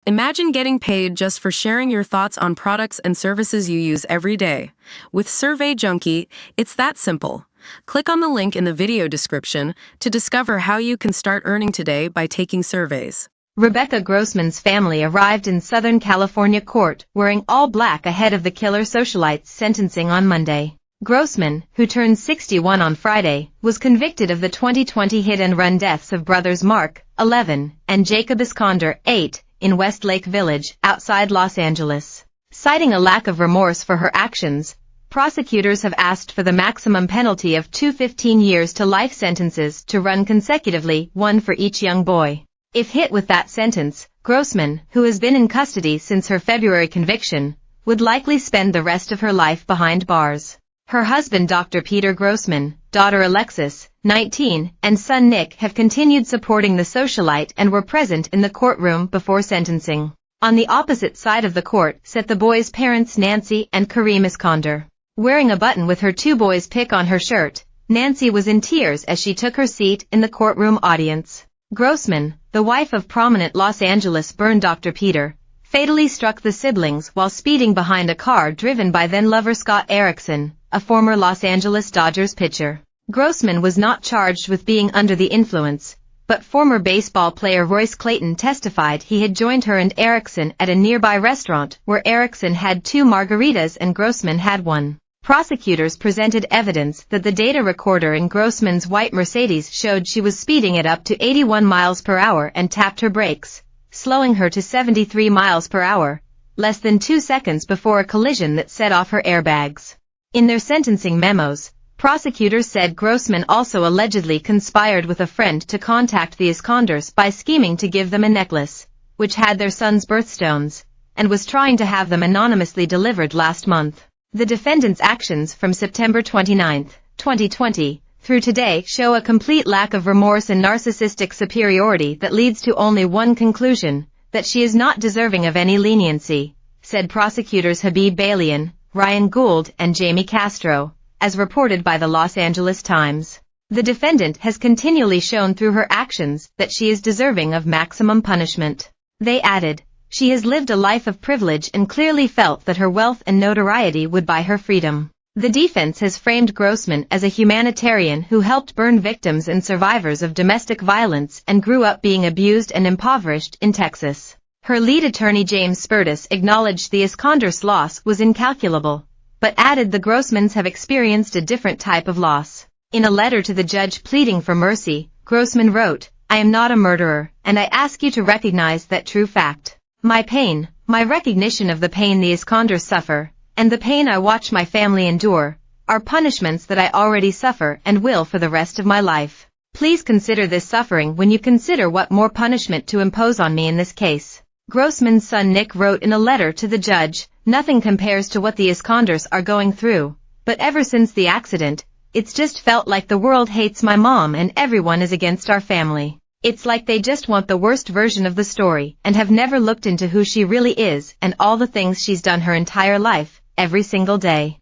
Imagine getting paid just for sharing your thoughts on products and services you use every day. With Survey Junkie, it's that simple. Click on the link in the video description to discover how you can start earning today by taking surveys. Rebecca Grossman's family arrived in Southern California court wearing all black ahead of the killer socialite's sentencing on Monday. Grossman, who turned 61 on Friday, was convicted of the 2020 hit-and-run deaths of brothers Mark, 11, and Jacob Iskander, 8, in Westlake Village, outside Los Angeles. Citing a lack of remorse for her actions, prosecutors have asked for the maximum penalty of 15 years to life sentences to run consecutively, one for each young boy. If hit with that sentence, Grossman, who has been in custody since her February conviction, would likely spend the rest of her life behind bars. Her husband Dr. Peter Grossman, daughter Alexis, 19, and son Nick have continued supporting the socialite and were present in the courtroom before sentencing. On the opposite side of the court sat the boys' parents Nancy and Kareem Iskander. Wearing a button with her two boys' pic on her shirt, Nancy was in tears as she took her seat in the courtroom audience. Grossman, the wife of prominent Los Angeles-born Dr. Peter, fatally struck the siblings while speeding behind a car driven by then-lover Scott Erickson, a former Los Angeles Dodgers pitcher. Grossman was not charged with being under the influence, but former baseball player Royce Clayton testified he had joined her and Erickson at a nearby restaurant where Erickson had 2 margaritas and Grossman had 1. Prosecutors presented evidence that the data recorder in Grossman's white Mercedes showed she was speeding at up to 81 miles per hour and tapped her brakes, slowing her to 73 miles per hour, less than 2 seconds before a collision that set off her airbags. In their sentencing memos, prosecutors said Grossman also allegedly conspired with a friend to contact the Iskanders by scheming to give them a necklace, which had their son's birthstones, and was trying to have them anonymously delivered last month. The defendant's actions from September 29, 2020, through today show a complete lack of remorse and narcissistic superiority that leads to only one conclusion, that she is not deserving of any leniency, said prosecutors Habib Balian, Ryan Gould and Jamie Castro, as reported by the Los Angeles Times. The defendant has continually shown through her actions that she is deserving of maximum punishment. They added, she has lived a life of privilege and clearly felt that her wealth and notoriety would buy her freedom. The defense has framed Grossman as a humanitarian who helped burn victims and survivors of domestic violence and grew up being abused and impoverished in Texas. Her lead attorney James Spertus acknowledged the Iskanders' loss was incalculable, but added the Grossmans have experienced a different type of loss. In a letter to the judge pleading for mercy, Grossman wrote, "I am not a murderer, and I ask you to recognize that true fact. My pain, my recognition of the pain the Iskanders suffer, and the pain I watch my family endure, are punishments that I already suffer and will for the rest of my life. Please consider this suffering when you consider what more punishment to impose on me in this case." Grossman's son Nick wrote in a letter to the judge, "Nothing compares to what the Iskanders are going through, but ever since the accident, it's just felt like the world hates my mom and everyone is against our family. It's like they just want the worst version of the story and have never looked into who she really is and all the things she's done her entire life, every single day.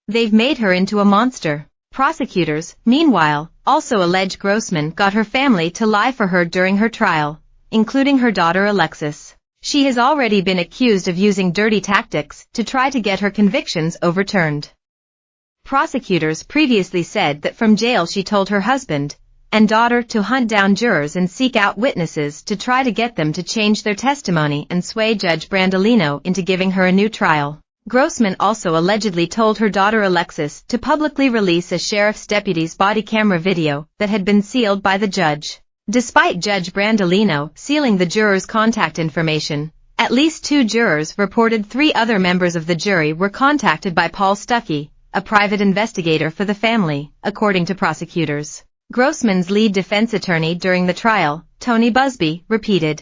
They've made her into a monster." Prosecutors, meanwhile, also allege Grossman got her family to lie for her during her trial, including her daughter Alexis. She has already been accused of using dirty tactics to try to get her convictions overturned. Prosecutors previously said that from jail she told her husband and daughter to hunt down jurors and seek out witnesses to try to get them to change their testimony and sway Judge Brandolino into giving her a new trial. Grossman also allegedly told her daughter Alexis to publicly release a sheriff's deputy's body camera video that had been sealed by the judge. Despite Judge Brandolino sealing the jurors' contact information, at least 2 jurors reported 3 other members of the jury were contacted by Paul Stuckey, a private investigator for the family, according to prosecutors. Grossman's lead defense attorney during the trial, Tony Busby, repeated,